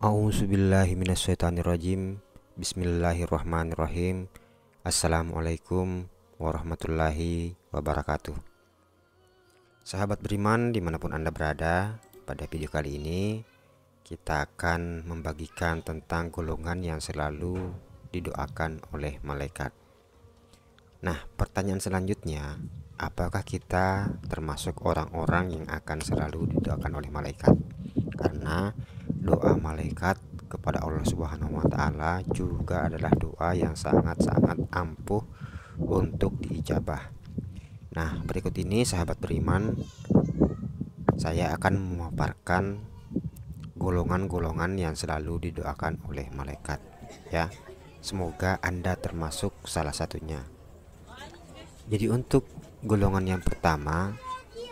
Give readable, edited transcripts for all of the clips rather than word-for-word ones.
A'udzubillahi minasyaitonirrajim. Bismillahirrahmanirrahim. Assalamualaikum warahmatullahi wabarakatuh. Sahabat beriman dimanapun Anda berada, pada video kali ini kita akan membagikan tentang golongan yang selalu didoakan oleh malaikat. Nah, pertanyaan selanjutnya, apakah kita termasuk orang-orang yang akan selalu didoakan oleh malaikat? Karena doa malaikat kepada Allah Subhanahu wa taala juga adalah doa yang sangat-sangat ampuh untuk diijabah. Nah, berikut ini sahabat beriman, saya akan memaparkan golongan-golongan yang selalu didoakan oleh malaikat, ya. Semoga Anda termasuk salah satunya. Jadi untuk golongan yang pertama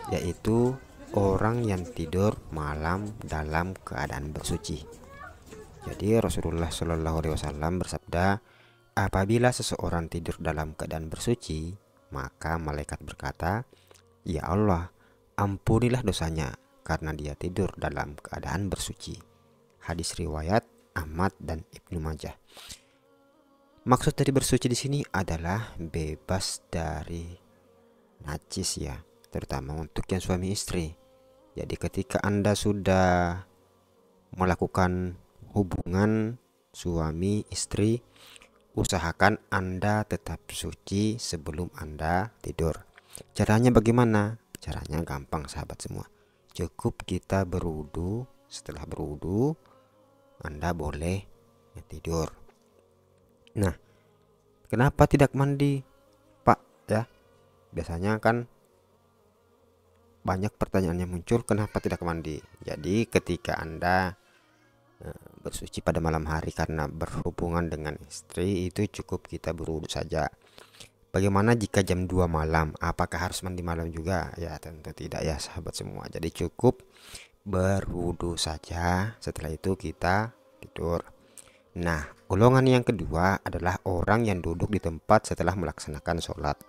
yaitu orang yang tidur malam dalam keadaan bersuci. Jadi Rasulullah Shallallahu Alaihi Wasallam bersabda, apabila seseorang tidur dalam keadaan bersuci, maka malaikat berkata, ya Allah, ampunilah dosanya karena dia tidur dalam keadaan bersuci. Hadis riwayat Ahmad dan Ibnu Majah. Maksud dari bersuci di sini adalah bebas dari najis, ya, terutama untuk yang suami istri. Jadi ketika Anda sudah melakukan hubungan suami istri, usahakan Anda tetap suci sebelum Anda tidur. Caranya bagaimana? Caranya gampang sahabat semua. Cukup kita berwudu, setelah berwudu Anda boleh tidur. Nah, kenapa tidak mandi, Pak? Ya, biasanya kan banyak pertanyaan yang muncul, kenapa tidak mandi? Jadi ketika Anda bersuci pada malam hari karena berhubungan dengan istri, itu cukup kita berwudu saja. Bagaimana jika jam 2 malam? Apakah harus mandi malam juga? Ya tentu tidak ya sahabat semua. Jadi cukup berwudu saja, setelah itu kita tidur. Nah, golongan yang kedua adalah orang yang duduk di tempat setelah melaksanakan sholat.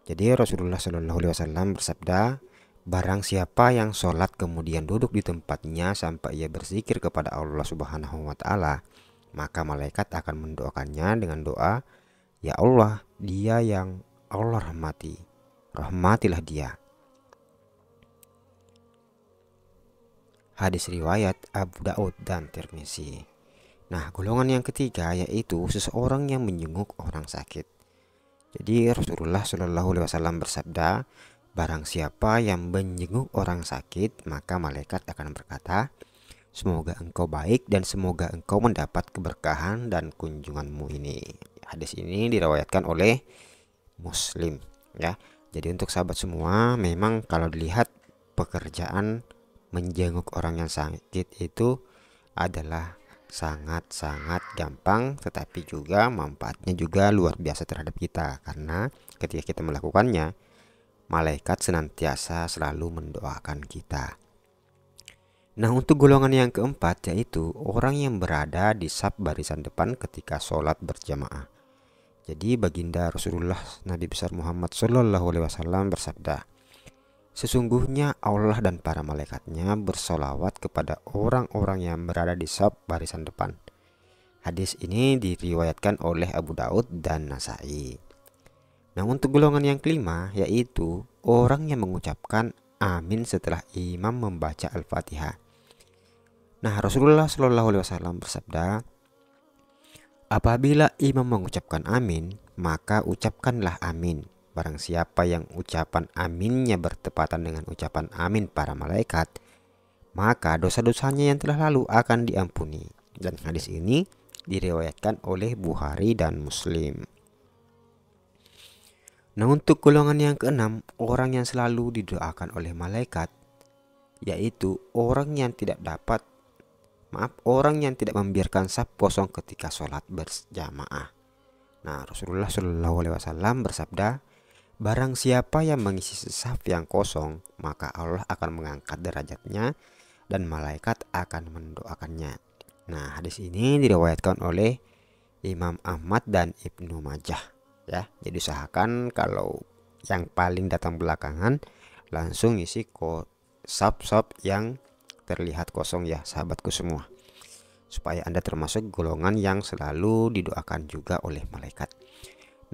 Jadi Rasulullah Shallallahu Alaihi Wasallam bersabda, barang siapa yang sholat kemudian duduk di tempatnya sampai ia berzikir kepada Allah Subhanahu wa taala, maka malaikat akan mendoakannya dengan doa, ya Allah, dia yang Allah rahmati, rahmatilah dia. Hadis riwayat Abu Daud dan Tirmizi. Nah, golongan yang ketiga yaitu seseorang yang menjenguk orang sakit. Jadi Rasulullah Shallallahu Alaihi Wasallam bersabda, barang siapa yang menjenguk orang sakit, maka malaikat akan berkata, semoga engkau baik dan semoga engkau mendapat keberkahan dan kunjunganmu ini. Hadis ini diriwayatkan oleh Muslim, ya. Jadi untuk sahabat semua, memang kalau dilihat pekerjaan menjenguk orang yang sakit itu adalah sangat-sangat gampang, tetapi juga manfaatnya juga luar biasa terhadap kita, karena ketika kita melakukannya, malaikat senantiasa selalu mendoakan kita. Nah, untuk golongan yang keempat yaitu orang yang berada di saf barisan depan ketika sholat berjamaah. Jadi baginda Rasulullah Nabi besar Muhammad Shallallahu Alaihi Wasallam bersabda, sesungguhnya Allah dan para malaikatnya bersolawat kepada orang-orang yang berada di saf barisan depan. Hadis ini diriwayatkan oleh Abu Daud dan Nasai. Nah, untuk golongan yang kelima yaitu orang yang mengucapkan amin setelah imam membaca Al-Fatihah. Nah, Rasulullah Shallallahu Alaihi Wasallam bersabda, apabila imam mengucapkan amin, maka ucapkanlah amin. Barang siapa yang ucapan aminnya bertepatan dengan ucapan amin para malaikat, maka dosa-dosanya yang telah lalu akan diampuni. Dan hadis ini diriwayatkan oleh Bukhari dan Muslim. Nah, untuk golongan yang keenam, orang yang selalu didoakan oleh malaikat yaitu orang yang tidak membiarkan saf kosong ketika sholat berjamaah. Nah, Rasulullah Shallallahu Alaihi Wasallam bersabda, barang siapa yang mengisi saf yang kosong, maka Allah akan mengangkat derajatnya dan malaikat akan mendoakannya. Nah, hadis ini diriwayatkan oleh Imam Ahmad dan Ibnu Majah, ya. Jadi usahakan kalau yang paling datang belakangan langsung isi saf-saf yang terlihat kosong, ya sahabatku semua. supaya Anda termasuk golongan yang selalu didoakan juga oleh malaikat.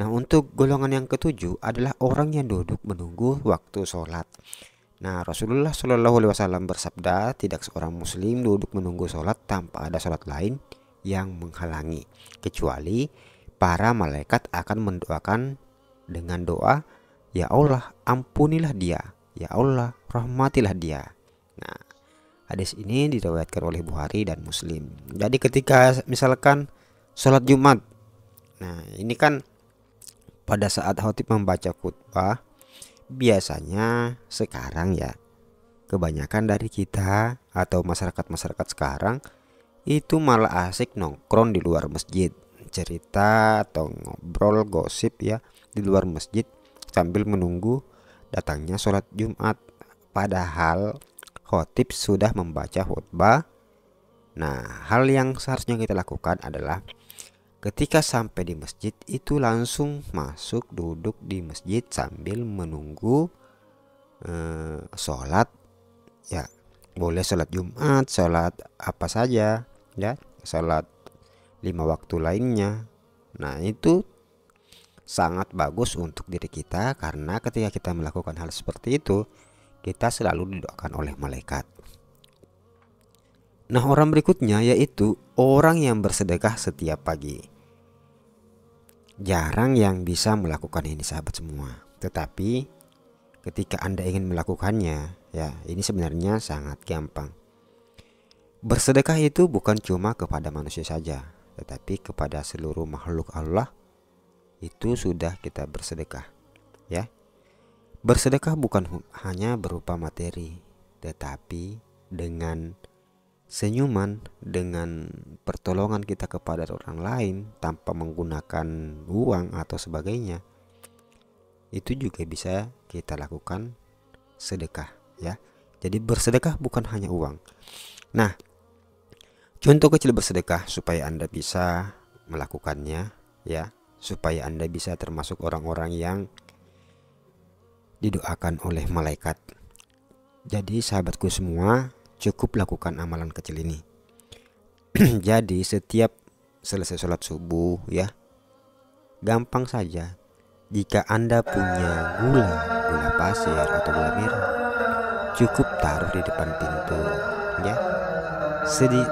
Nah, untuk golongan yang ketujuh adalah orang yang duduk menunggu waktu sholat. Nah, Rasulullah Shallallahu Alaihi Wasallam bersabda, tidak seorang muslim duduk menunggu sholat tanpa ada sholat lain yang menghalangi, kecuali para malaikat akan mendoakan dengan doa, ya Allah ampunilah dia, ya Allah rahmatilah dia. Nah, hadis ini diriwayatkan oleh Bukhari dan Muslim. Jadi ketika misalkan sholat Jumat, nah ini kan pada saat khatib membaca khutbah, biasanya sekarang ya kebanyakan dari kita atau masyarakat sekarang itu malah asik nongkrong di luar masjid, cerita atau ngobrol gosip ya di luar masjid sambil menunggu datangnya sholat Jumat, padahal khatib sudah membaca khutbah. Nah, hal yang seharusnya kita lakukan adalah ketika sampai di masjid itu langsung masuk duduk di masjid sambil menunggu sholat ya. Boleh sholat Jumat, sholat apa saja ya, sholat 5 waktu lainnya. Nah, itu sangat bagus untuk diri kita, karena ketika kita melakukan hal seperti itu kita selalu didoakan oleh malaikat. Nah, orang berikutnya yaitu orang yang bersedekah setiap pagi. Jarang yang bisa melakukan ini sahabat semua, tetapi ketika Anda ingin melakukannya ya, ini sebenarnya sangat gampang. Bersedekah itu bukan cuma kepada manusia saja, tetapi kepada seluruh makhluk Allah itu sudah kita bersedekah ya. Bersedekah bukan hanya berupa materi, tetapi dengan senyuman, dengan pertolongan kita kepada orang lain tanpa menggunakan uang atau sebagainya, itu juga bisa kita lakukan sedekah ya. Jadi bersedekah bukan hanya uang. Nah, contoh kecil bersedekah supaya Anda bisa melakukannya ya, supaya Anda bisa termasuk orang-orang yang didoakan oleh malaikat. Jadi sahabatku semua, cukup lakukan amalan kecil ini. Jadi setiap selesai sholat subuh ya, gampang saja. Jika Anda punya gula pasir atau gula merah, cukup taruh di depan pintu ya.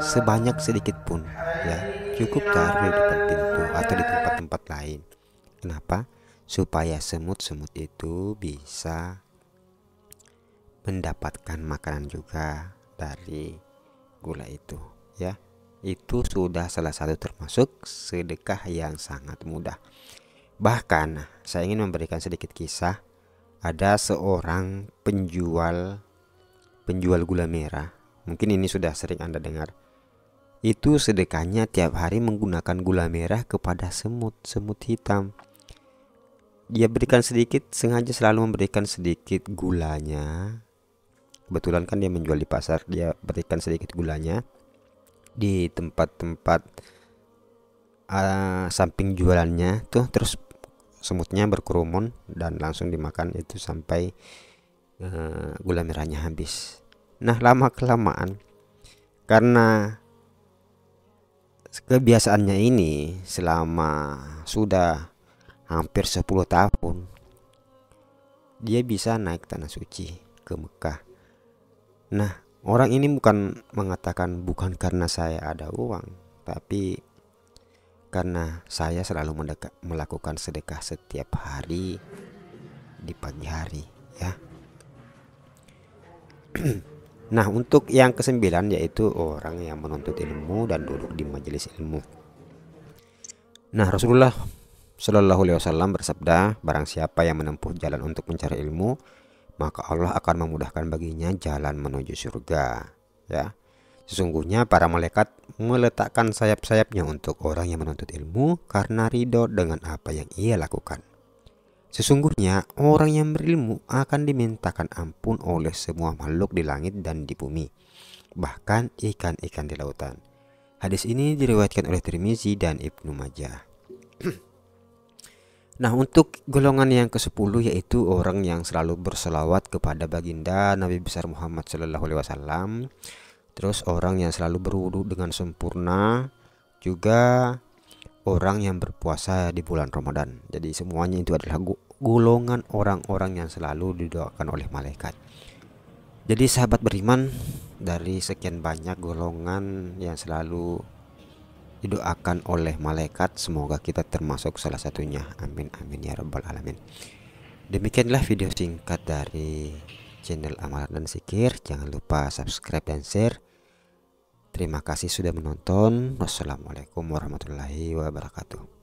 Sebanyak sedikit pun ya, cukup taruh di depan pintu atau di tempat-tempat lain. Kenapa? Supaya semut-semut itu bisa mendapatkan makanan juga dari gula itu ya. Itu sudah salah satu termasuk sedekah yang sangat mudah. Bahkan saya ingin memberikan sedikit kisah. Ada seorang penjual gula merah, mungkin ini sudah sering Anda dengar. Itu sedekahnya tiap hari menggunakan gula merah kepada semut hitam. Dia berikan sedikit, sengaja selalu memberikan sedikit gulanya. Kebetulan kan dia menjual di pasar, dia berikan sedikit gulanya di tempat-tempat samping jualannya tuh, terus semutnya berkerumun dan langsung dimakan itu sampai gula merahnya habis. Nah, lama kelamaan karena kebiasaannya ini selama sudah hampir 10 tahun, dia bisa naik tanah suci ke Mekah. Nah, orang ini bukan mengatakan bukan karena saya ada uang, tapi karena saya selalu melakukan sedekah setiap hari di pagi hari ya. Nah, untuk yang kesembilan yaitu orang yang menuntut ilmu dan duduk di majelis ilmu. Nah, Rasulullah Shallallahu Alaihi Wasallam bersabda, barang siapa yang menempuh jalan untuk mencari ilmu, maka Allah akan memudahkan baginya jalan menuju surga ya. Sesungguhnya para malaikat meletakkan sayap-sayapnya untuk orang yang menuntut ilmu karena ridho dengan apa yang ia lakukan. Sesungguhnya orang yang berilmu akan dimintakan ampun oleh semua makhluk di langit dan di bumi, bahkan ikan-ikan di lautan. Hadis ini diriwayatkan oleh Tirmizi dan Ibnu Majah. Nah, untuk golongan yang ke-10 yaitu orang yang selalu berselawat kepada baginda Nabi besar Muhammad Shallallahu Alaihi Wasallam, terus orang yang selalu berwudu dengan sempurna, juga orang yang berpuasa di bulan Ramadan. Jadi semuanya itu adalah golongan orang-orang yang selalu didoakan oleh malaikat. Jadi sahabat beriman, dari sekian banyak golongan yang selalu didoakan oleh malaikat, semoga kita termasuk salah satunya. Amin amin ya rabbal alamin. Demikianlah video singkat dari channel Amalan dan Zikir. Jangan lupa subscribe dan share. Terima kasih sudah menonton. Wassalamualaikum warahmatullahi wabarakatuh.